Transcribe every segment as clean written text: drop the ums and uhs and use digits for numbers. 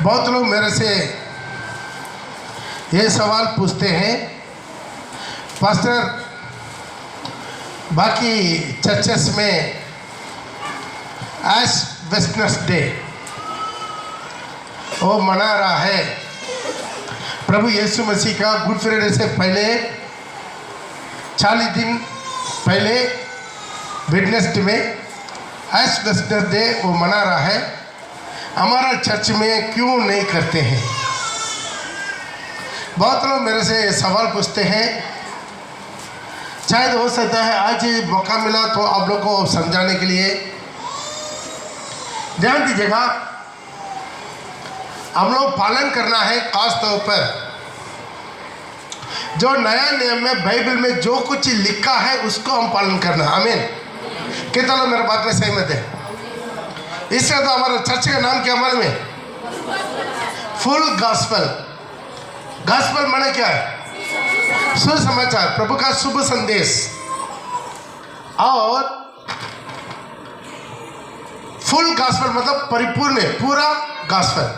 बहुत लोग मेरे से ये सवाल पूछते हैं, पास्टर बाकी चर्चेस में एश वेडनेसडे वो मना रहा है, प्रभु यीशु मसीह का गुड फ्राइडे से पहले 40 दिन पहले वेडनेसडे में एश वेडनेसडे वो मना रहा है, हमारा चर्च में क्यों नहीं करते हैं। बहुत लोग मेरे से सवाल पूछते हैं, शायद हो सकता है आज मौका मिला तो आप लोग को समझाने के लिए। ध्यान दीजिएगा, हम लोग पालन करना है खास तौर पर जो नया नियम में बाइबल में जो कुछ लिखा है उसको हम पालन करना। आमीन। कितना लोग मेरे बात में सहमत है? इससे तो हमारा चर्च का नाम क्या हमारे में? Full gospel. गॉस्पेल माने क्या है? सुसमाचार, प्रभु का शुभ संदेश। और फुल गॉस्पेल मतलब परिपूर्ण है, पूरा गॉस्पेल।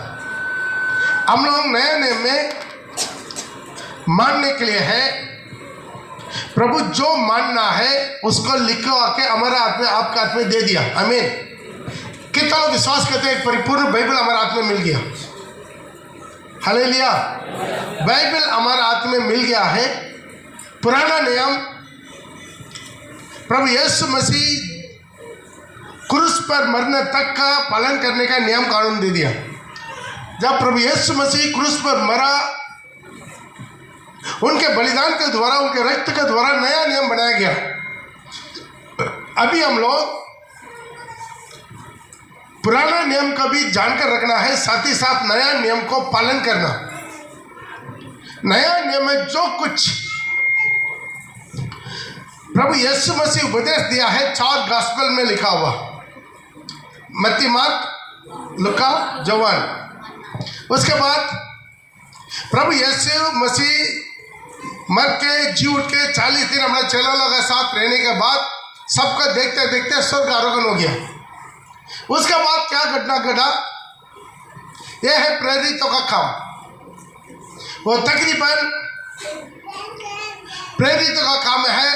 हम लोग नए नियम में मानने के लिए है, प्रभु जो मानना है उसको लिखवा के हमारे हाथ में, आपके हाथ में दे दिया। आमीन। कितना लोग विश्वास करते हैं परिपूर्ण बाइबल हमारे हाथ में मिल गया? हालेलुया। बाइबल हमारे हाथ में मिल गया है। पुराना नियम प्रभु यीशु मसीह क्रूस पर मरने तक का पालन करने का नियम कानून दे दिया। जब प्रभु यीशु मसीह क्रूस पर मरा, उनके बलिदान के द्वारा, उनके रक्त के द्वारा नया नियम बनाया गया। अभी हम लोग पुराना नियम का भी जानकर रखना है, साथ ही साथ नया नियम को पालन करना। नया नियम में जो कुछ प्रभु यीशु मसीह उपदेश दिया है 4 गॉस्पेल में लिखा हुआ, मत्ती, मार्क, लूका, यूहन्ना। उसके बाद प्रभु यीशु मसीह मर के जी उठ के 40 दिन अपने चेलों के साथ रहने के बाद सबको देखते देखते स्वर्ग आरोहण हो गया। उसके बाद क्या घटना घटा, यह है प्रेरितों का काम। वो तकरीबन प्रेरितों का काम है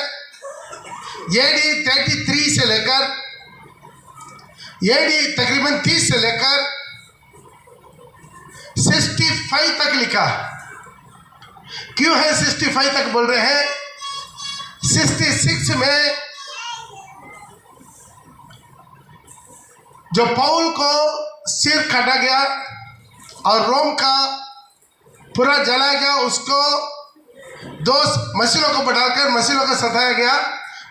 एडी 33 से लेकर एडी तकरीबन 30 से लेकर 65 तक लिखा। क्यों है 65 तक बोल रहे हैं? 66 में जो पौल को सिर काटा गया और रोम का पूरा जलाया गया, उसको 2 मसीहों को बढ़ाकर मसीहों को सताया गया,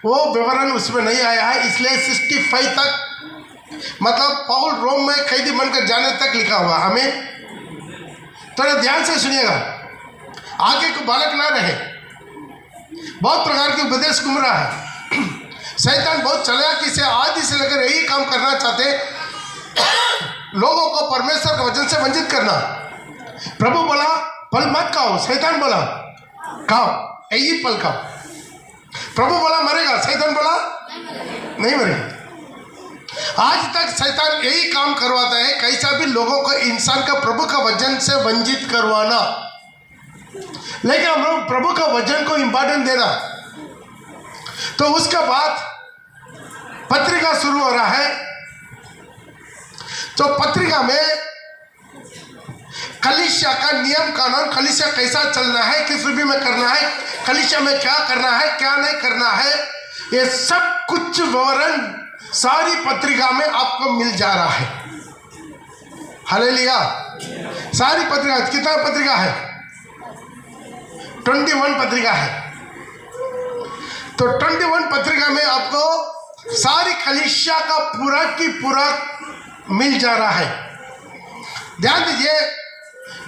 वो विवरण उसमें नहीं आया है। इसलिए 65 तक मतलब पौल रोम में कैदी बनकर जाने तक लिखा हुआ। हमें थोड़ा ध्यान से सुनिएगा, आगे को बालक ना रहे। बहुत प्रकार के उपदेश घूम रहा है। शैतान बहुत चालाकी से आदि से लेकर यही काम करना चाहते, लोगों को परमेश्वर के वचन से वंचित करना। प्रभु बोला फल मत खाओ, शैतान बोला खाओ, यही फल खाओ। प्रभु बोला मरेगा, शैतान बोला नहीं मरेगा। आज तक शैतान यही काम करवाता है, कैसा भी लोगों को, इंसान का प्रभु का वचन से वंचित करवाना। लेकिन हम लोग प्रभु का वचन को इंपॉर्टेंट देना। तो उसके बाद पत्रिका शुरू हो रहा है। तो पत्रिका में कलीसिया का नियम कानून, कलीसिया कैसा चलना है, किस रूप में करना है, कलीसिया में क्या करना है, क्या नहीं करना है, ये सब कुछ विवरण सारी पत्रिका में आपको मिल जा रहा है। हालेलुया। सारी पत्रिका, कितना पत्रिका है? 21 पत्रिका है। तो 21 पत्रिका में आपको सारी कलीसिया का पूरा की पूरा मिल जा रहा है। ध्यान दीजिए।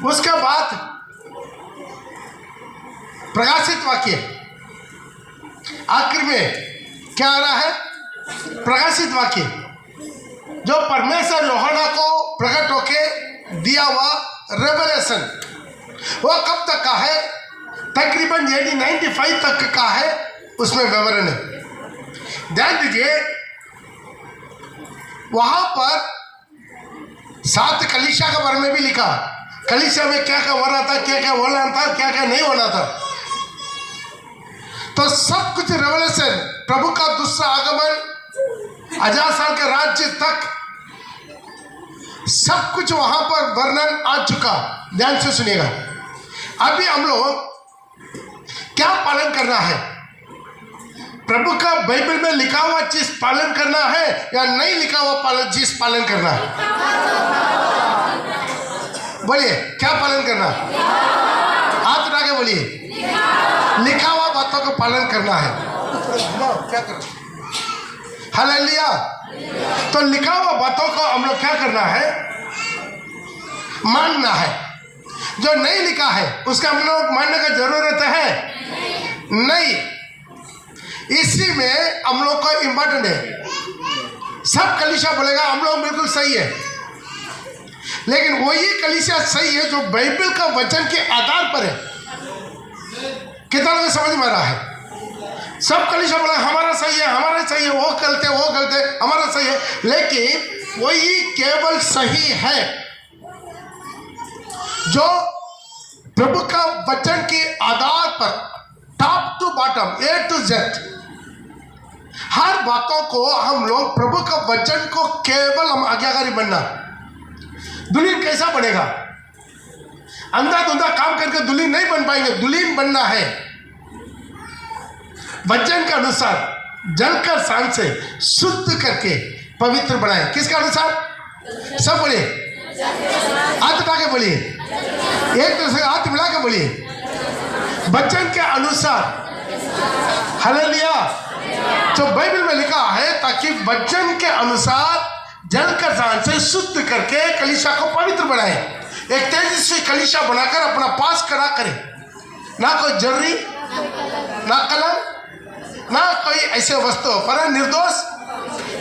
उसके बाद प्रकाशित वाक्य, आखिर में क्या आ रहा है? प्रकाशित वाक्य, जो परमेश्वर यूहन्ना को प्रकट होके दिया हुआ रेवलेशन, वो कब तक का है? तकरीबन AD 95 तक का है, उसमें विवरण है। ध्यान दीजिए, वहां पर 7 कलीसिया के बारे में भी लिखा, कलीसिया में क्या क्या होना था, क्या क्या होना था, क्या क्या नहीं होना था। तो सब कुछ रेवलेशन, प्रभु का दूसरा आगमन, 1000 साल के राज्य तक सब कुछ वहां पर वर्णन आ चुका। ध्यान से सुनिएगा। अभी हम लोग क्या पालन करना है? प्रभु का बाइबल में लिखा हुआ चीज पालन करना है या नहीं लिखा हुआ चीज पालन करना है? बोलिए, क्या पालन करना? हाथ उठा के बोलिए, लिखा हुआ बातों को पालन करना है। क्या करना? हालेलुया। तो लिखा हुआ बातों को हम लोग क्या करना है? मानना है। जो नहीं लिखा है उसका हम लोग मानने का जरूरत है नहीं। इसी में हम लोग को इम्पोर्टेंट है। सब कलीसिया बोलेगा हम लोग बिल्कुल सही है, लेकिन वही कलीसिया सही है जो बाइबल का वचन के आधार पर है। कितना लोग समझ में आ रहा है? सब कलीसिया बोला हमारा सही है, हमारा सही है, वो गलत है, वो गलत है, हमारा सही है, लेकिन वही केवल सही है जो प्रभु का वचन के आधार पर top to bottom, A to Z, हर बातों को हम लोग प्रभु का वचन को केवल हम आज्ञाकारी बनना। दुल्हन कैसा बनेगा? अंधा धुंधा काम करके दुल्हन नहीं बन पाएंगे। दुल्हन बनना है वचन के अनुसार, जलकर सांस से शुद्ध करके पवित्र बनाए। किसके अनुसार? सब बोलिए, हाथ उठा के बोलिए, एक दूसरे से हाथ मिला के बोलिए, वचन के अनुसार। हालेलुया। जो बाइबल में लिखा है, ताकि वचन के अनुसार जलकर सांस से शुद्ध करके कलीसिया को पवित्र बनाए। एक तेजस्वी कलीसिया बनाकर अपना पास खड़ा करे, ना कोई जर्री, ना कलम, ना कोई ऐसे वस्तु, पर निर्दोष।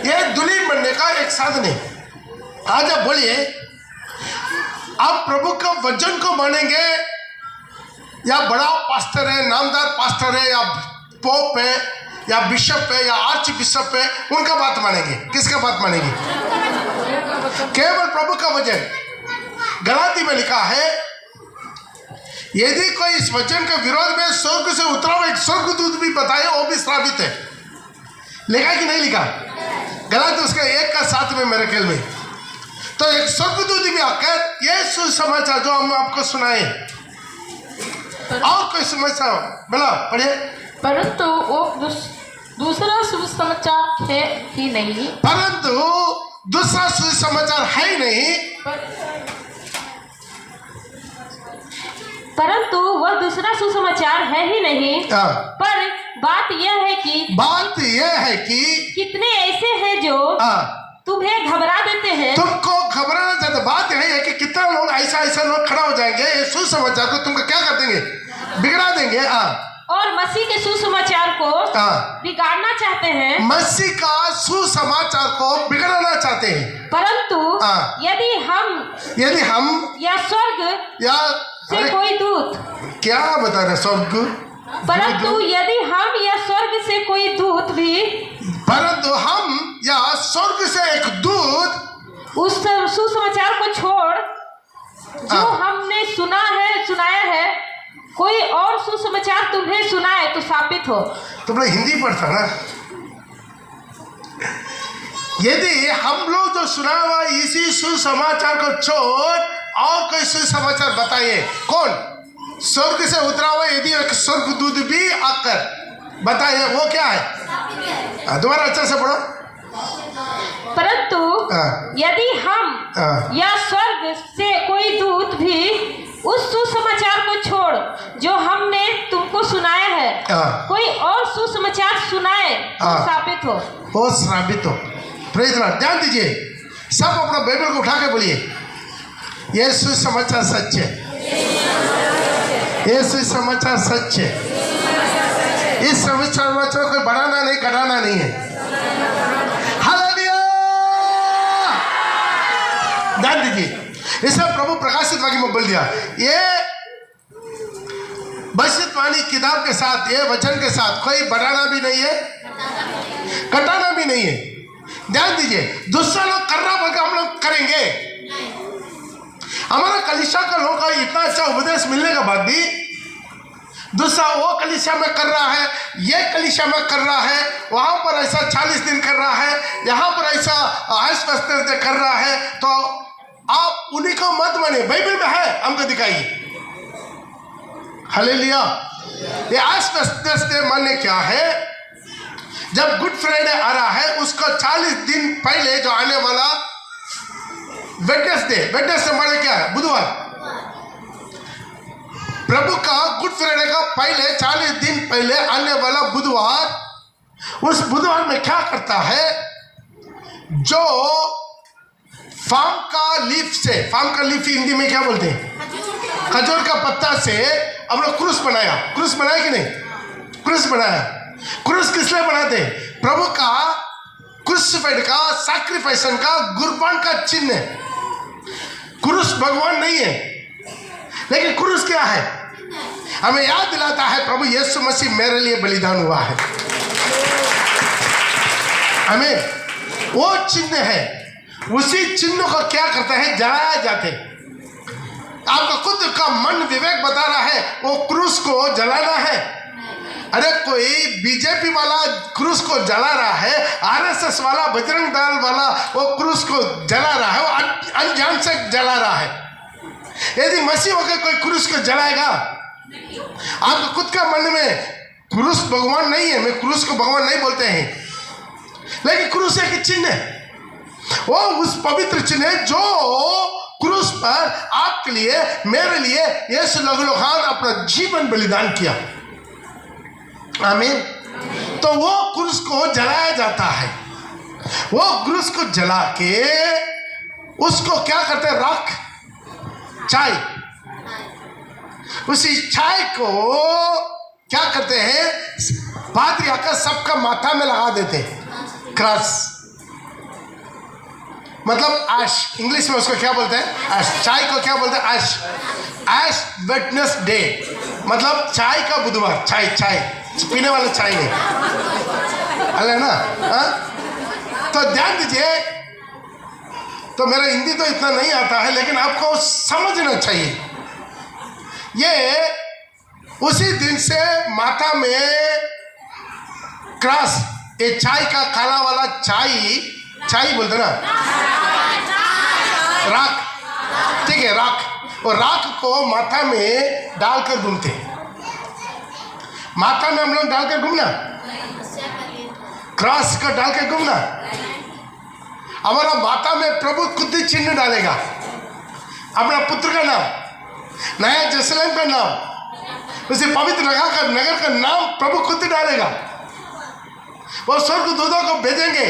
ये दुल्हन बनने का एक साधन है। आज आप बोलिए, आप प्रभु का वचन को मानेंगे या बड़ा पास्टर है, नामदार पास्टर है, या पोप है, या बिशप है, या आर्च बिशप है, उनका बात मानेंगे? किसका बात मानेंगे? केवल प्रभु का वचन। गलाती में लिखा है, यदि कोई इस वचन के विरोध में स्वर्ग से उतरा हुआ एक स्वर्गदूत भी बताए, वो भी श्रापित है। लिखा कि नहीं लिखा? गलाती उसका 1:7 में मेरे ख्याल में। तो एक स्वर्गदूत भी आकर ये सुसमाचार जो हम आपको सुनाए, और कोई समाचार बोला पढ़िए। परंतु वो दूसरा सुसमाचार है ही नहीं, परंतु दूसरा सुसमाचार है ही नहीं, परंतु वह दूसरा सुसमाचार है ही नहीं। पर बात यह है कि कितने ऐसे हैं जो तुम्हें घबरा देते हैं। तुमको घबराना चाहते। बात यही है कि कितना लोग ऐसा लोग खड़ा हो जाएंगे, ये सुसमाचार को तुमको क्या कर देंगे? बिगड़ा देंगे। और मसीह के सुसमाचार को बिगाड़ना चाहते हैं। मसीह का सुसमाचार को बिगड़ना चाहते हैं। परंतु यदि हम या स्वर्ग या से कोई दूत, क्या बता रहे स्वर्ग? परंतु यदि हम या स्वर्ग से कोई दूत भी, परंतु हम या स्वर्ग से एक दूत उस सुसमाचार को छोड़ जो हमने सुनाया है, कोई और सुसमाचार तुम्हें सुनाए तो साबित हो। तुमने हिंदी पढ़ता ना? यदि हम लोग जो सुना हुआ इसी सुसमाचार को छोड़ और कोई सुसमाचार बताइए, कौन? स्वर्ग से उतरा हुआ यदि एक स्वर्गदूत भी आकर बताइए, वो क्या है? दोबारा अच्छा से पढ़ो। परंतु यदि हम या स्वर्ग से कोई दूत भी उस सुसमाचार को छोड़ जो हमने तुमको सुनाया है, कोई और सुसमाचार सुनाए तो साबित हो। वो साबित हो। Praise the Lord. ध्यान दीजिए, सब अपना बाइबल को उठा के बोलिए, ये सुसमाचार सच है, ये सुसमाचार सच है। इस समाचार को कोई बढ़ाना नहीं, घटाना नहीं है। हालेलुया। ध्यान दीजिए, इसे प्रभु प्रकाशित वाक्य में बोल दिया, ये भविष्यवाणी किताब के साथ, ये वचन के साथ कोई बढ़ाना भी नहीं है, घटाना भी नहीं है। ध्यान दीजिए, दूसरा लोग करना बल्कि हम लोग करेंगे, हमारा कलीसिया का लोगों का इतना अच्छा उपदेश मिलने के बाद भी दूसरा वो कलीसिया में कर रहा है, ये कलीसिया में कर रहा है, वहां पर ऐसा 40 दिन कर रहा है, यहाँ पर ऐसा आश्वस्त कर रहा है, तो आप उन्हीं को मत मानिए। बाइबल में है, हमको दिखाइए। हालेलुया। ये आश्वस्त मानने क्या है? जब गुड फ्राइडे आ रहा है उसको 40 दिन पहले जो आने वाला वेडनेसडे माने क्या है? बुधवार। प्रभु का गुड फ्राइडे का पहले 40 दिन पहले आने वाला बुधवार, उस बुधवार में क्या करता है? जो फार्म का लीफ हिंदी में क्या बोलते हैं? खजूर का पत्ता से हम लोग क्रूस बनाया कि नहीं? क्रूस बनाया। क्रूस किस लिए बनाते? प्रभु का क्रूसिफाइड का, सैक्रिफिकेशन का, कुर्बान का चिन्ह है। क्रूस भगवान नहीं है, लेकिन क्रूस क्या है? हमें याद दिलाता है प्रभु यीशु मसीह मेरे लिए बलिदान हुआ है। हमें वो चिन्ह है, उसी चिन्ह को क्या करता है? जलाया जाते। आपका खुद का मन विवेक बता रहा है वो क्रूस को जलाना है। अरे कोई बीजेपी वाला क्रूस को जला रहा है, आरएसएस वाला, बजरंग दल वाला वो क्रूस को जला रहा है, वो अनजान से जला रहा है। यदि मसीह होकर कोई क्रूस को जलाएगा, आपको खुद का मन में क्रूस भगवान नहीं है, मैं क्रूस को भगवान नहीं बोलते हैं, लेकिन क्रूस एक चिन्ह है। वो उस पवित्र चिन्ह है जो क्रूस पर आपके लिए, मेरे लिए यीशु लहू-लुहान अपना जीवन बलिदान किया। आमीन। तो वो क्रूस को जलाया जाता है। वो क्रूस को जला के उसको क्या करते हैं? राख, चाय, उसी चाय को क्या करते हैं? पादरी आकर सबका माथा में लगा देते, क्रॉस, मतलब ऐश। इंग्लिश में उसको क्या बोलते हैं? ऐश। चाय को क्या बोलते हैं? ऐश। ऐश वेडनेसडे मतलब चाय का बुधवार। चाय पीने वाला चाय नहीं, अल्लाह ना। तो ध्यान दीजिए। तो मेरा हिंदी तो इतना नहीं आता है, लेकिन आपको समझना चाहिए। ये उसी दिन से माथा में क्रॉस, ये चाय का काला वाला चाय बोलते ना, राख, ठीक है, राख। और राख को माथा में डालकर घूमते। माथा में हम लोग डालकर घूमना, क्रॉस को डालकर घूमना। हमारा माथा में प्रभु खुद ही चिन्ह डालेगा, अपना पुत्र का नाम, नया जेरूसलम का नाम, उसे पवित्र नगर का नाम प्रभु खुद ही डालेगा। वो स्वर्गदूतों को भेजेंगे।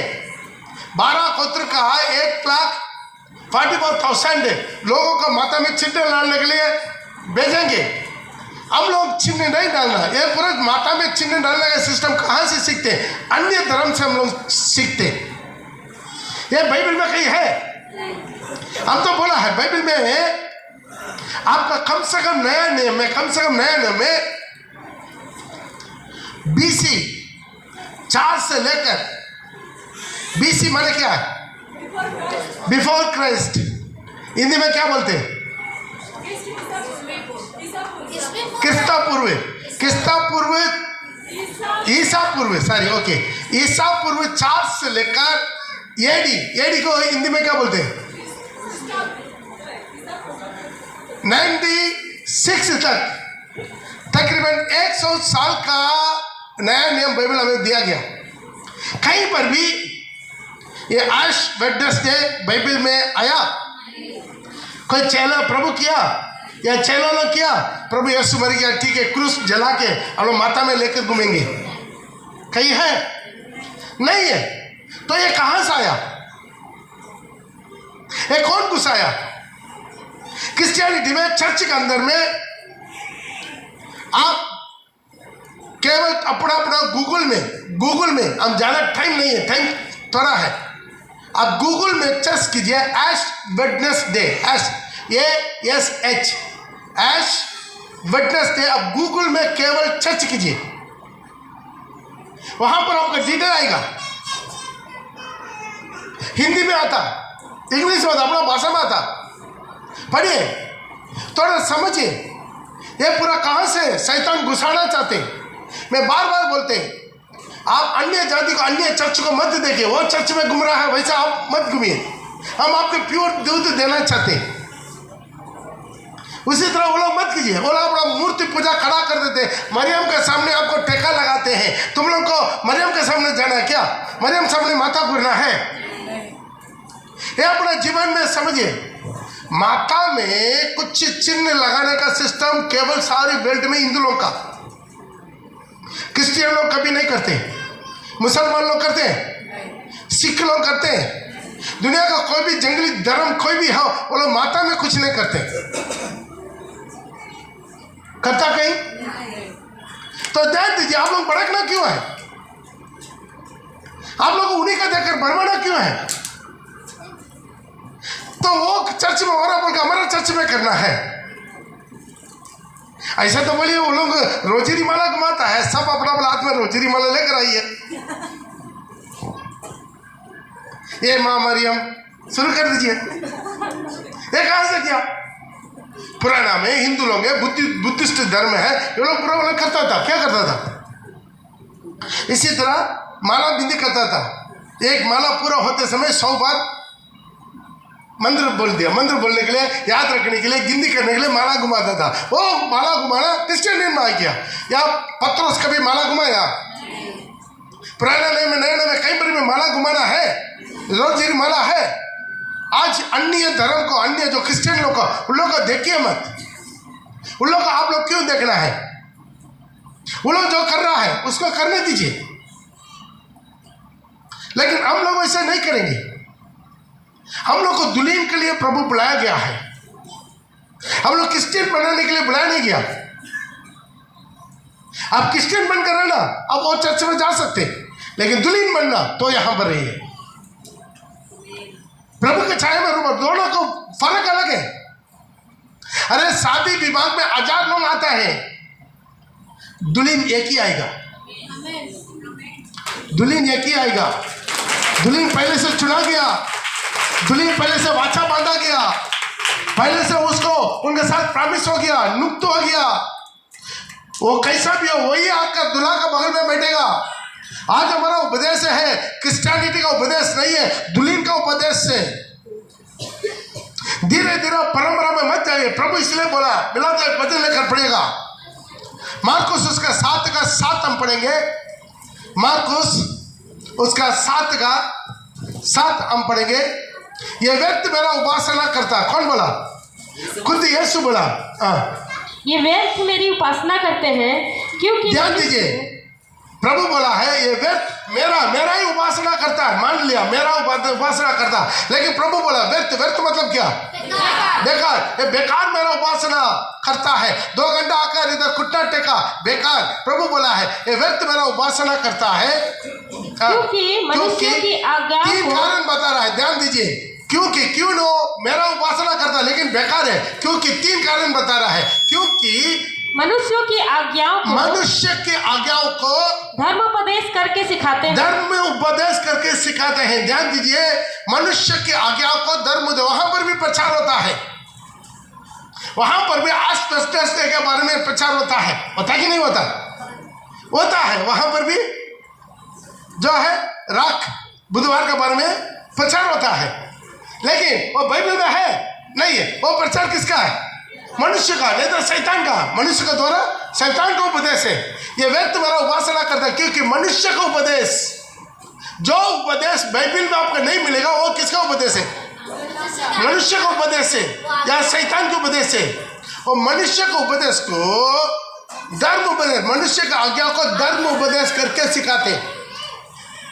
12 गोत्र का 1,44,000 लोगों को माथा में चिन्ह डालने के लिए भेजेंगे। हम लोग चिन्ह नहीं डालना, ये पूरा माथा में चिन्ह डालने का सिस्टम कहाँ से सीखते? अन्य धर्म से हम लोग सीखते। ये बाइबल में कहीं है? हम तो बोला है बाइबल में आपका कम से कम नया नियम में BC 4 से लेकर, BC माने क्या है? Before Christ. हिंदी में क्या बोलते हैं? ईसा पूर्व 4 से लेकर एडी को हिंदी में क्या बोलते हैं? 96 तक तकरीबन 100 साल का नया नियम बाइबल हमें दिया गया। कहीं पर भी ये ऐश वेडनेसडे बाइबल में आया? कोई चेला प्रभु किया या चेला ने किया? प्रभु यीशु मर गया, ठीक है, क्रूस जला के हम लोग माथा में लेकर घूमेंगे, कहीं है? नहीं है। तो ये कहां से आया? ये कौन घुसाया? क्रिश्चियनिटी में, चर्च के अंदर में आप केवल अपना गूगल में हम ज़्यादा टाइम नहीं है, टाइम थोड़ा है, आप गूगल में सर्च कीजिए ऐश वेडनेसडे, ASH ऐश वेडनेसडे। आप गूगल में केवल सर्च कीजिए, वहां पर आपका डिटेल आएगा। हिंदी में आता, इंग्लिश में अपना भाषा में आता, पढ़िए थोड़ा समझिए ये पूरा कहाँ से शैतान घुसाना चाहते। मैं बार बार बोलते आप अन्य जाति को, अन्य चर्च को मत देखिए, वो चर्च में गुमराह है वैसा आप मत घूमिए। हम आपको प्योर दूध देना चाहते हैं, उसी तरह वो लोग मत कीजिए। वो लोग अपना मूर्ति पूजा खड़ा कर देते, मरियम के सामने आपको टेका लगाते हैं। तुम लोग को मरियम के सामने जाना है क्या? मरियम सामने माथा घूरना है? ये अपना जीवन में समझिए। माथा में कुछ चिन्ह लगाने का सिस्टम केवल सारी बेल्ट में हिंदू लोग का, क्रिश्चियन लोग कभी नहीं करते, मुसलमान लोग करते हैं, सिख लोग करते हैं, दुनिया का कोई भी जंगली धर्म कोई भी हो वो लोग माथा में कुछ नहीं करते। करता कहीं? तो ध्यान दीजिए, आप लोग भड़कना क्यों है? आप लोग उन्हीं का देखकर भरमाना क्यों है? तो वो चर्च में हो रहा बोल के हमारा चर्च में करना है ऐसा तो बोलिए। वो लोग रोजरी माला घुमाता है, सब अपना अपना हाथ में रोजरी माला लेकर आई है। ये माँ मरियम शुरू कर दीजिए। ये कहां से किया? पुराना में हिंदू लोग है, बुद्धिस्ट धर्म है, ये लोग पूरा करता था। क्या करता था? इसी तरह माला बिंदी करता था। एक माला पूरा होते समय 100 बार मंत्र बोल दिया। मंत्र बोलने के लिए, याद रखने के लिए, गिनती करने के लिए माला घुमाता था। वो माला घुमाना क्रिश्चियन ने माँ किया, या पत्रोस कभी माला घुमाया? पुराने नए में, नए नए में कई बार में माला घुमाना है, रोजरी माला है। आज अन्य धर्म को, अन्य जो क्रिश्चियन लोग को, उन लोग को देखिए मत। उन लोग को आप लोग क्यों देखना है? वो लोग जो कर रहा है उसको करने दीजिए, लेकिन हम लोग ऐसा नहीं करेंगे। हम लोग को दुल्हन के लिए प्रभु बुलाया गया है, हम लोग क्रिश्चियन बनाने के लिए बुलाया नहीं गया। आप क्रिश्चियन बनकर रहना, आप वो चर्च में जा सकते, लेकिन दुल्हन बनना तो यहां पर रहिए। प्रभु के छाया में रूप, दोनों को फर्क अलग है। अरे शादी विभाग में 1000 लोग आता है, दुल्हन एक ही आएगा, दुल्हन एक ही आएगा। दुल्हन पहले से चुना गया, दुल्हन पहले से वाचा बांधा गया, पहले से उसको उनके साथ प्रॉमिस हो गया, नुक्त हो गया। वो कैसा भी हो वही आकर दूल्हा का बगल में बैठेगा। आज हमारा उपदेश है, क्रिश्चियनिटी का उपदेश नहीं है, दुल्हन का उपदेश से। धीरे धीरे परंपरा में मत जाइए। प्रभु इसलिए बोला, मिला तो एक वचन लेकर पढ़ेगा। मार्कुस उसका 7 का 7 हम पढ़ेंगे। मार्कुस उसका 7 का 7 हम पढ़ेंगे। ये व्यक्ति मेरा उपासना करता, कौन बोला? खुद यीशु बोला। ये व्यक्ति मेरी उपासना करते हैं क्योंकि, ध्यान दीजिए, प्रभु बोला है ये व्यक्ति मेरा ही उपासना करता है। मान लिया मेरा उपासना करता, लेकिन प्रभु बोला व्यर्थ। व्यर्थ मतलब क्या? बेकार। ये बेकार मेरा उपासना करता है। 2 घंटा आकर इधर घुटना टेका, बेकार। प्रभु बोला है ये व्यर्थ मेरा उपासना करता है क्योंकि मनुष्य की आज्ञा 3 कारण बता रहा है। ध्यान दीजिए, क्योंकि क्यों नो मेरा उपासना करता लेकिन बेकार है, क्योंकि 3 कारण बता रहा है। क्योंकि मनुष्यों की आज्ञाओं को धर्मोपदेश करके सिखाते हैं। धर्म में उपदेश करके सिखाते हैं। ध्यान दीजिए, मनुष्य की आज्ञाओं को धर्म, वहां पर भी प्रचार होता है, वहां पर भी अस्पष्टता के बारे में प्रचार होता है। होता कि नहीं होता? होता है। वहां पर भी जो है राख बुधवार के बारे में प्रचार होता है, लेकिन वो बाइबल में है नहीं है। वो प्रचार किसका है? मनुष्य का, नहीं तो शैतान का। मनुष्य के द्वारा शैतान का उपदेश है। ये व्यक्ति मेरा उपासना करता है क्योंकि मनुष्य का उपदेश, जो उपदेश बाइबल में आपको नहीं मिलेगा, वो किसका उपदेश है? मनुष्य का उपदेश है या शैतान का उपदेश है? और मनुष्य का उपदेश को धर्म उपदेश, मनुष्य का आज्ञा को धर्म उपदेश करके सिखाते।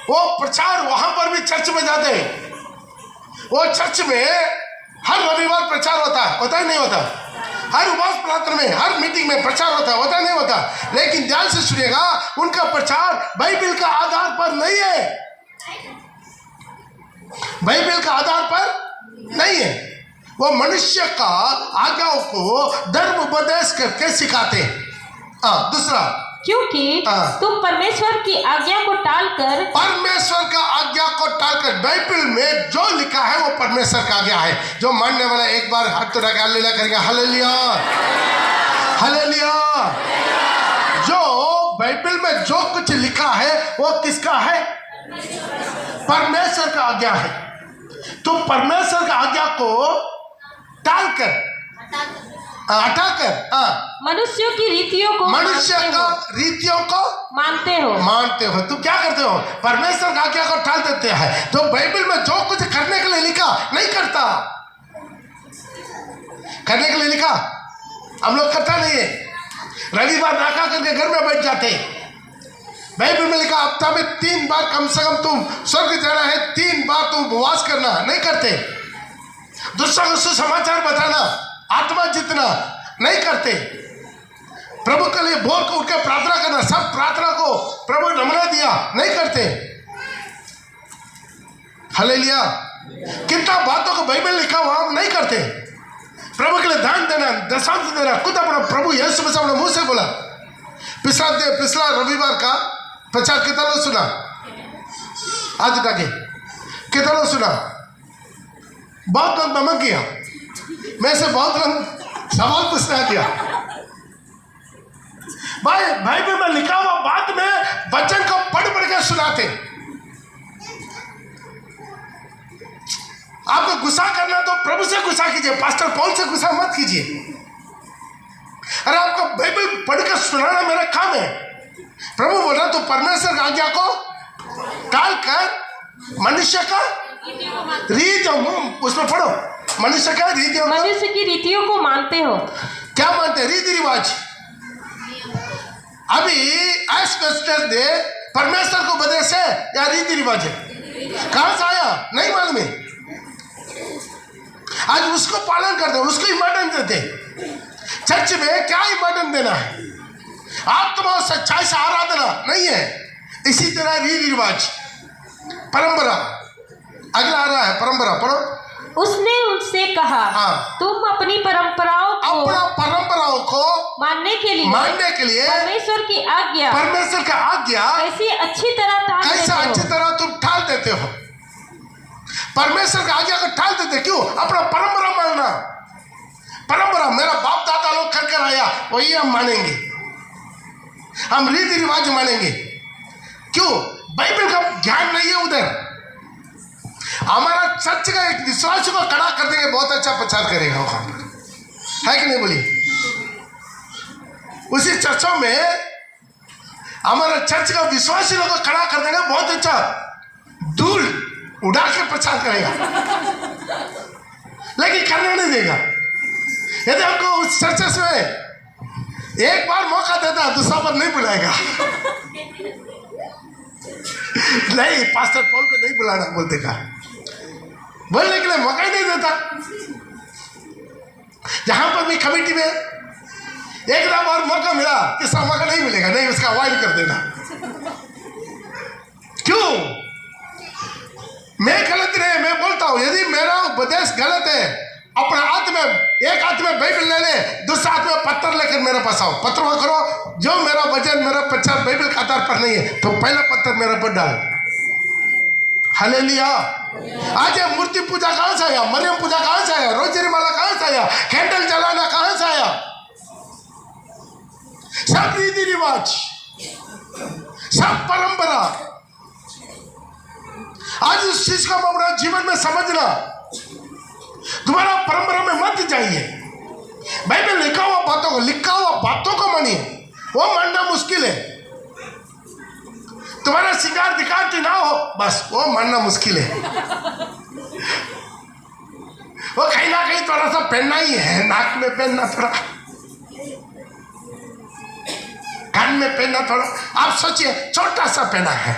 वो प्रचार वहां पर भी चर्च में जाते हैं। वो चर्च में हर रविवार प्रचार होता है, होता ही नहीं होता? हर उपवास प्रार्थना में, हर मीटिंग में प्रचार होता है, होता नहीं होता? लेकिन ध्यान से सुनिएगा, उनका प्रचार बाइबल का आधार पर नहीं है, बाइबल का आधार पर नहीं है। वो मनुष्य का आज्ञाओं को धर्म उपदेश करके सिखाते हैं। दूसरा क्योंकि तुम परमेश्वर की आज्ञा को टालकर बाइबल में जो लिखा है वो परमेश्वर का आज्ञा है। जो मानने वाला एक बार हाथ तो रखा हालेलुया करेगा। Hallelujah hallelujah. जो बाइबल में जो कुछ लिखा है वो किसका है? परमेश्वर का आज्ञा है। तो परमेश्वर का आज्ञा को टालकर हटाकर मनुष्यों की रीतियों को मानते हो। तो क्या करते हो? परमेश्वर का आज्ञा को टाल देते हैं। तो बाइबल में जो कुछ करने के लिए लिखा नहीं करता। करने के लिए लिखा हम लोग करता नहीं है। रविवार नाका करके घर में बैठ जाते। बाइबल में लिखा हफ्ता में 3 बार कम से कम तुम स्वर्ग जाना है, 3 बार तुम उपवास करना, नहीं करते। दूसरा को सुसमाचार बताना, आत्मा जितना, नहीं करते। प्रभु के लिए भोर को उठकर प्रार्थना करना, सब प्रार्थना को प्रभु नमूना दिया, नहीं करते। हालेलुया। कितना बातों को बाइबल लिखा हुआ हम नहीं करते। प्रभु के लिए दान देना, दशांश देना, खुद अपना प्रभु यीशु मसीह अपने मुंह से बोला। पिछला रविवार का प्रचार कितना लोग सुना? आज तक कितना लोग सुना? बहुत लोग नमक किया। मैं से बहुत लोग सवाल पूछना किया। भाई बाइबल में लिखा हुआ बात में वचन को पढ़ के सुनाते। आपको गुस्सा करना तो प्रभु से गुस्सा कीजिए, पास्टर पॉल से गुस्सा मत कीजिए। अरे आपको बाइबल पढ़ के सुनाना मेरा काम है। प्रभु बोल रहा तो परमेश्वर की आज्ञा को टाल कर मनुष्य का रीत, उसमें पढ़ो, मनुष्य की रीतियों को मानते हो। क्या मानते हैं? रीति रिवाज। अभी दे परमेश्वर को बदले से या रीति रिवाज है? कहां से आया नहीं मालूम है। आज उसको पालन करते, उसको इम्पोर्टेंस देते। चर्च में क्या इम्पोर्टेंस देना है? आत्मा सच्चाई से आराधना नहीं है। इसी तरह रीति रिवाज, परंपरा। अगला आ रहा है परंपरा, पढ़ो। उसने उनसे कहा, तुम अपनी परंपराओं को मानने के लिए परमेश्वर की आज्ञा कैसी अच्छी तरह तुम टाल देते हो। परमेश्वर की आज्ञा को टाल देते क्यों? अपना परंपरा मानना। परंपरा मेरा बाप दादा लोग कर कर आया वही हम मानेंगे, हम रीति रिवाज मानेंगे। क्यों? बाइबल का ज्ञान नहीं है उधर। हमारा चर्च का एक विश्वास को खड़ा कर देंगे, बहुत अच्छा प्रचार करेगा वहां पर, है कि नहीं बोलिए? उसी चर्चों में हमारा चर्च का विश्वासी लोग को खड़ा कर देंगे, बहुत अच्छा धूल उड़ा के प्रचार करेगा, लेकिन करने नहीं देगा। यदि हमको उस चर्च में एक बार मौका देता, दूसरा बार नहीं बुलाएगा। नहीं, पास्टर पॉल को नहीं बुलाना बोलते का, बोलने के लिए मौका ही नहीं देता। जहां पर भी कमेटी में एक बार मौका मिला, तीसरा मौका नहीं मिलेगा, नहीं उसका अवॉइड कर देना। क्यों? मैं गलत नहीं, मैं बोलता हूं यदि मेरा उपदेश गलत है, अपने हाथ में एक हाथ में बाइबल ले ले, दूसरे हाथ में पत्थर लेकर मेरे पास आओ, पत्थर करो। जो मेरा वचन मेरा प्रचार बाइबल के आधार पर नहीं है तो पहला पत्थर मेरे पर डाल। हालेलुया। आज मूर्ति पूजा कहां से आया? मरियम पूजा कहां से आया? रोजरी माला कहां से आया? कैंडल जलाना कहां से आया? सब रीति रिवाज, सब परंपरा। आज उस चीज को अपना जीवन में समझना। तुम्हारा परंपरा में मत जाइए। बाइबल लिखा हुआ बातों को मानिए, वो मानना मुश्किल है। तुम्हारा श्रृंगार दिखाती ना हो, बस वो मानना मुश्किल है। वो कहीं ना कहीं थोड़ा सा पहनना ही है, नाक में पहनना थोड़ा, कान में पहनना थोड़ा। आप सोचिए छोटा सा पहना है,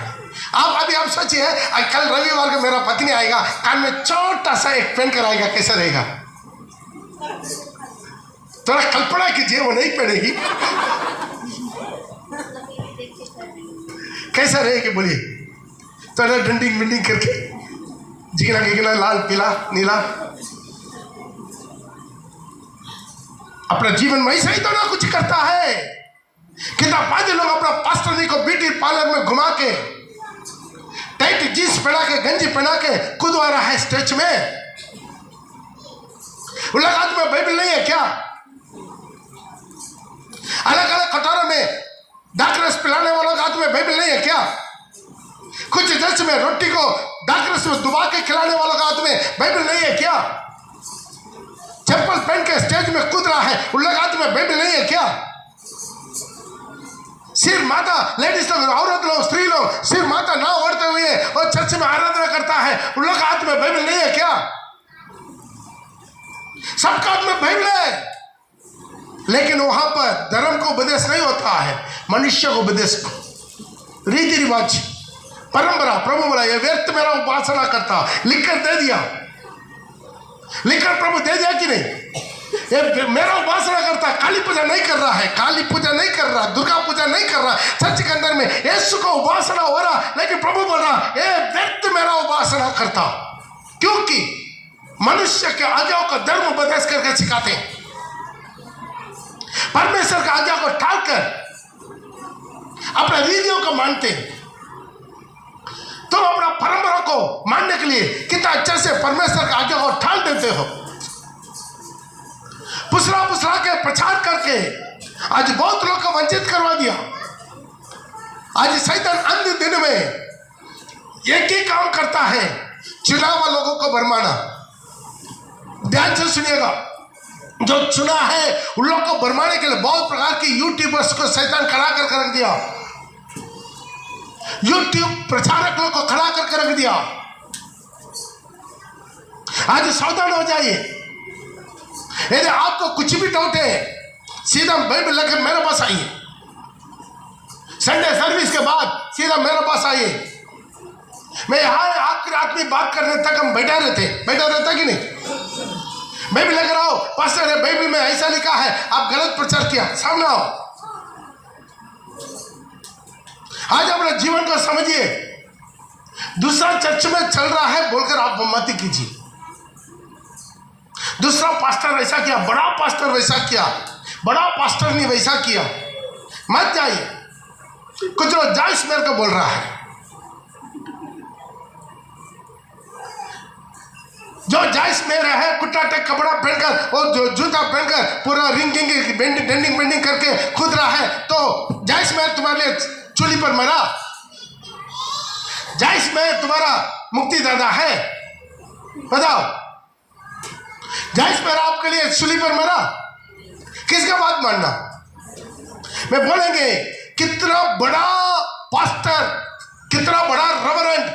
आप सोचिए कल रविवार को मेरा पत्नी आएगा, कान में छोटा सा एक पहन कर आएगा, कैसा रहेगा? थोड़ा कल्पना कीजिए, वो नहीं पहनेगी, कैसा रहेगी बोलिए? थोड़ा डंडिंग बिंडिंग करके, जिगना गिगना, लाल पीला नीला, अपना जीवन में ऐसा ही तो ना कुछ करता है। कितना बाजी लोग अपना पास्टर जी को ब्यूटी पार्लर में घुमा के टाइट जींस पहना के गंजी पहना के कूदवा रहा है स्टेज में। उन लोग हाथ में बाइबल नहीं है क्या? अलग अलग कटोरों में दाखरस पिलाने वालों के हाथ में बाइबल नहीं है क्या? कुछ चर्च में रोटी को दाखरस में डुबा के खिलाने वालों के हाथ में बाइबल नहीं है क्या? चप्पल पहन के स्टेज में कूद रहा है, उन लोग हाथ में बाइबल नहीं है क्या? सिर माथा लेडीज लोग, औरत लोग, स्त्री लोग सिर माथा ना ओढ़ते हुए और चर्च में आराधना करता है, उन लोग हाथ में बाइबल नहीं है क्या? सबका हाथ में बाइबल है, लेकिन वहां पर धर्म को उपदेश नहीं होता है, मनुष्य को उपदेश, रीति रिवाज, परंपरा। प्रभु बोला ये व्यर्थ मेरा उपासना करता, लिखकर दे दिया, लिखकर प्रभु दे दिया कि नहीं? ये मेरा उपासना करता, काली पूजा नहीं कर रहा है, काली पूजा नहीं कर रहा, दुर्गा पूजा नहीं कर रहा, चर्च के अंदर में यीशु को उपासना हो रहा, लेकिन प्रभु बोल रहा ये व्यर्थ मेरा उपासना करता। क्योंकि मनुष्य के आज्ञाओं का धर्म उपदेश करके सिखाते हैं, परमेश्वर की आज्ञा को टालकर अपने रीतियों को मानते हैं। तुम अपना परंपरा को मानने के लिए कितना अच्छे से परमेश्वर की आज्ञा को टाल देते हो, पुसरा के प्रचार करके आज बहुत लोग को वंचित करवा दिया। आज शैतान अंत दिन में एक ही काम करता है, चुनाव लोगों को भरमाना। ध्यान से सुनिएगा, जो चुना है उन लोग को भरमाने के लिए बहुत प्रकार की यूट्यूबर्स को शैतान खड़ा करके रख दिया, यूट्यूब प्रचारक लोग को खड़ा करके रख दिया। आज सावधान हो जाइए, यदि आपको कुछ भी डाउट है सीधा बाइबल लेकर मेरे पास आइए, संडे सर्विस के बाद सीधा मेरे पास आइए। मैं यहाँ आखिर आदमी बात करने तक हम बैठा रहता कि नहीं? बाइबल लेकर आओ, पास्टर है बाइबल में ऐसा लिखा है, आप गलत प्रचार किया, सामने आओ। आज अपने जीवन को समझिए, दूसरा चर्च में चल रहा है बोलकर आप मत कीजिए, दूसरा पास्टर ऐसा किया, बड़ा पास्टर वैसा किया, बड़ा पास्टर ने वैसा किया, मत जाइए। कुछ लोग जॉइस मेयर को बोल रहा है, जो जॉइस मेयर है कुट्टा टेक कपड़ा पहनकर और जो जूता पहनकर पूरा रिंगिंग बेंडिंग करके कूद रहा है, तो जॉइस मेयर तुम्हारे लिए चूली पर मरा? जॉइस मेयर तुम्हारा मुक्ति दादा है? बताओ, जॉइस मेयर आपके लिए चूली पर मरा? किसका बात मानना? मैं बोलेंगे कितना बड़ा पास्टर, कितना बड़ा रेवरेंड,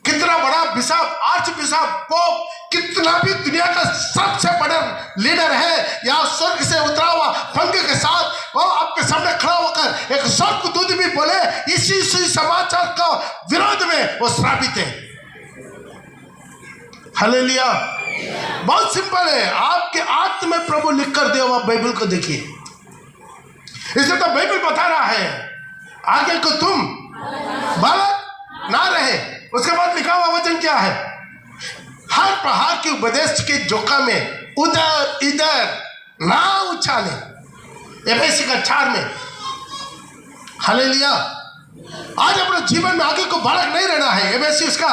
कितना बड़ा बिशप, आर्च बिशप, पोप, कितना भी दुनिया का सबसे बड़ा लीडर है, या स्वर्ग से उतरा हुआ पंख के साथ वो आपके सामने खड़ा होकर एक स्वर्गदूत भी बोले इसी समाचार का विरोध में, वो श्रापित है। हालेलुया। बहुत सिंपल है, आपके आत्म में प्रभु लिख कर दिया हुआ बाइबल को देखिए, इसलिए तो बाइबल बता रहा है आगे को तुम बालक ना रहे। उसके बाद लिखा हुआ वचन क्या है? हर प्रहार के उपदेश के जोखा में उधर इधर ना उछाले, एफएसी का 4 में। हालेलुया। आज अपने जीवन में आगे को बालक नहीं रहना है, एफएसी उसका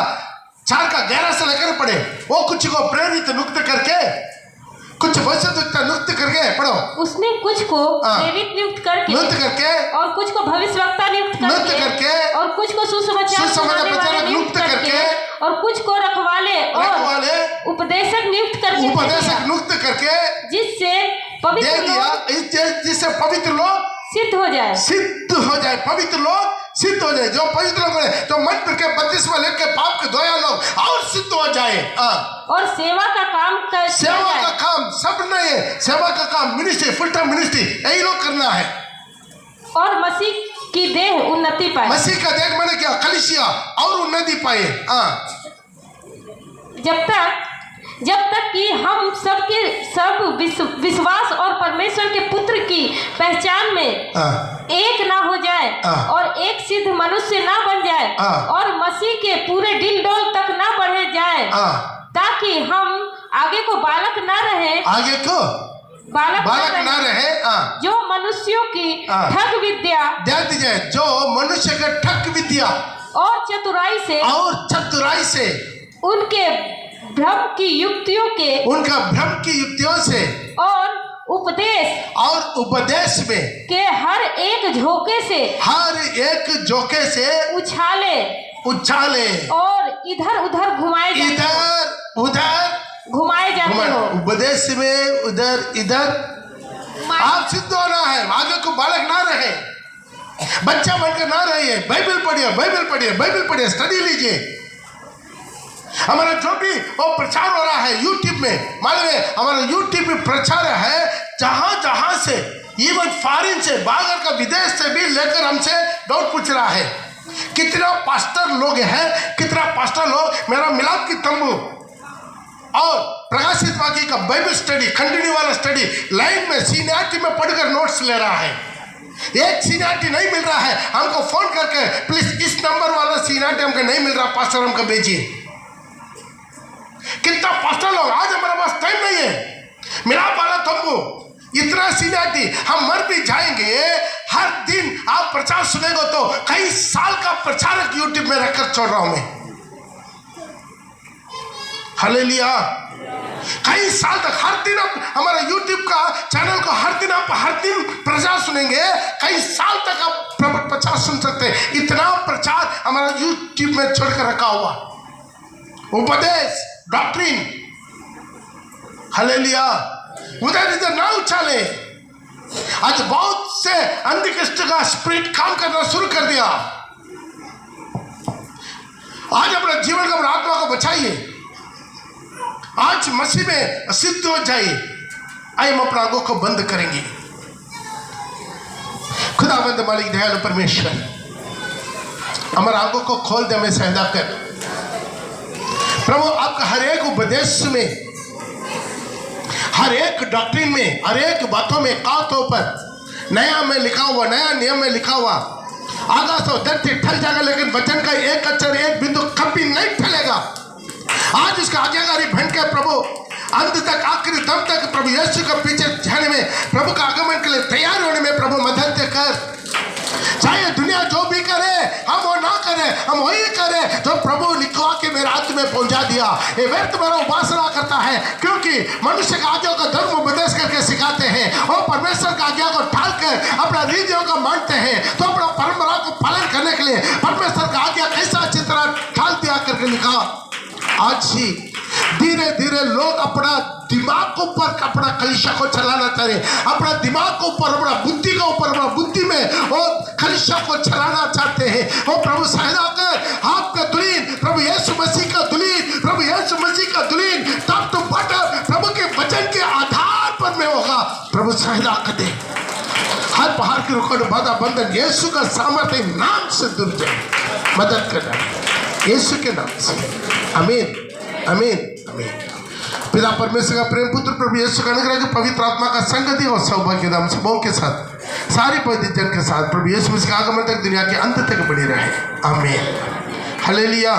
4 का 11 से लेकर पढ़े, वो कुछ को प्रेरित नियुक्त करके, कुछ भविष्यवक्ता नियुक्त करके, पढ़ो। उसने कुछ को प्रेरित नियुक्त करके और कुछ को भविष्यवक्ता नियुक्त करके और कुछ को सुसमाचार सुनाने वाले नियुक्त करके और कुछ को रखवाले और उपदेशक नियुक्त करके जिससे पवित्र लोग सिद्ध हो जाए, पवित्र लोग सिद्ध हो जाए। जो पवित्र लोग हैं, जो मन फिर के बपतिस्मा लेके पाप के धोया लोग और सिद्ध हो जाए। और सेवा का काम सब नहीं है, सेवा का काम मिनिस्ट्री, फुल टाइम मिनिस्ट्री यही लोग करना है। और मसीह की देह उन्नति पाए, मसीह का देह मैंने क्या, कलीसिया और उन्नति पाए। जब तक कि हम सबके सब विश्वास और परमेश्वर के पुत्र की पहचान में एक ना हो जाए और एक सिद्ध मनुष्य ना बन जाए और मसीह के पूरे दिल डोल तक ना बढ़े जाए, ताकि हम आगे को बालक ना रहे, बालक ना रहे, जो मनुष्यों की ठग विद्या, ध्यान दीजिए, जो मनुष्य के ठग विद्या और चतुराई से उनके भ्रम की युक्तियों से और उपदेश में के हर एक झोंके से उछाले और इधर उधर घुमाए जाते हो। उपदेश में इधर आप सिद्ध होना है, आगे को बालक ना रहे, बच्चा बनकर ना रहिए। बाइबल पढ़िए, स्टडी लीजिए। हमारा जो भी वो प्रचार हो रहा है यूट्यूब में, मालूम है हमारा यूट्यूब में प्रचार है, जहां से इवन फॉरेन से बाहर का विदेश से भी लेकर हमसे डाउट पूछ रहा है। कितना पास्टर लोग हैं, मेरा मिलाप की तंबू और प्रकाशित वाक्य का बाइबल स्टडी, कंटिन्यू वाला स्टडी लाइन में सीनियरिटी में पढ़कर नोट्स ले रहा है। एक सीनियरिटी नहीं मिल रहा है, हमको फोन करके प्लीज इस नंबर वाला सीनियरिटी हमको नहीं मिल रहा, पास्टर हमको भेजिए। कितना पास्टर लोग, आज हमारे पास टाइम नहीं है, मिलाप वाला तंबू, इतना सीनियरिटी, हम मर भी जाएंगे। हर दिन आप प्रचार सुनेंगे तो कई साल का प्रचारक यूट्यूब में रखकर छोड़ रहा हूं मैं। हालेलुया। कई साल तक हर दिन आप हमारा यूट्यूब का चैनल को हर दिन प्रचार सुनेंगे, कई साल तक आप प्रचार सुन सकते हैं। इतना प्रचार हमारा यूट्यूब में छोड़कर रखा हुआ, उपदेश, डॉक्ट्रिन। हालेलुया। उधर ना उछाले। आज बहुत से अंतिकृष्ट का स्पिरिट काम करना शुरू कर दिया। आज अपना जीवन का, अपना आत्मा को बचाइए। आज मसीह में सिद्ध हो जाइए। आइए हम अपना आंखों को बंद करेंगे। खुदावंद मालिक दयालु परमेश्वर, हमारे आंखों को खोल दे, हमें सहायता कर प्रभु। आपका हर एक उपदेश में, हर एक डॉक्ट्रिन में, हर एक बातों में खासतौर पर नया में लिखा हुआ, नया नियम में लिखा हुआ, आकाश और धरती ठल जाएगा लेकिन वचन का एक अक्षर, एक बिंदु कभी नहीं ठलेगा। आज इसका आज्ञाकारी बन के प्रभु अंत तक, आखिरी दम तक प्रभु यीशु के पीछे जाने में, प्रभु का आगमन के लिए तैयार होने में प्रभु मदद कर। चाहे दुनिया जो भी करे, हम वो ना करें, हम वही करें जो प्रभु लिखवा के मेरे हाथ में पहुंचा दिया। ये व्यर्थ मेरा उपासना करता है, क्योंकि मनुष्य का आज्ञा का धर्म उपदेश करके सिखाते हैं और परमेश्वर का आज्ञा को टाल कर अपना रीतियों को मानते हैं। तो अपना परंपरा को पालन करने के लिए परमेश्वर का आज्ञा कैसा अच्छी तरह टाल दिया करके लिखा। आज ही धीरे धीरे लोग अपना दिमाग के ऊपर अपना कलीसिया को चलाना चाह रहे, अपना दिमाग के ऊपर, अपना बुद्धि के ऊपर, अपना बुद्धि में वो कलीसिया को चलाना चाहते हैं। वो प्रभु सहायता कर, आपका दुलीन प्रभु यीशु मसीह का दुलीन, प्रभु यीशु मसीह का दुलीन तब तो बट प्रभु के वचन के आधार पर में होगा। प्रभु सहायता कर दे। हर पहाड़ के रुकावट, बाधा, बंधन यीशु का सामर्थ्य नाम से दूर जाए, मदद करना यीशु के नाम से। आमीन, आमीन, आमीन। पिता परमेश्वर का प्रेम, पुत्र प्रभु यीशु का अनुग्रह, पवित्र आत्मा का संगति और सौभाग्य नाम से बहु के साथ, सारी पवित्र जन के साथ प्रभु यीशु मसीह का आगमन तक, दुनिया के अंत तक बनी रहे। आमीन। हालेलुया।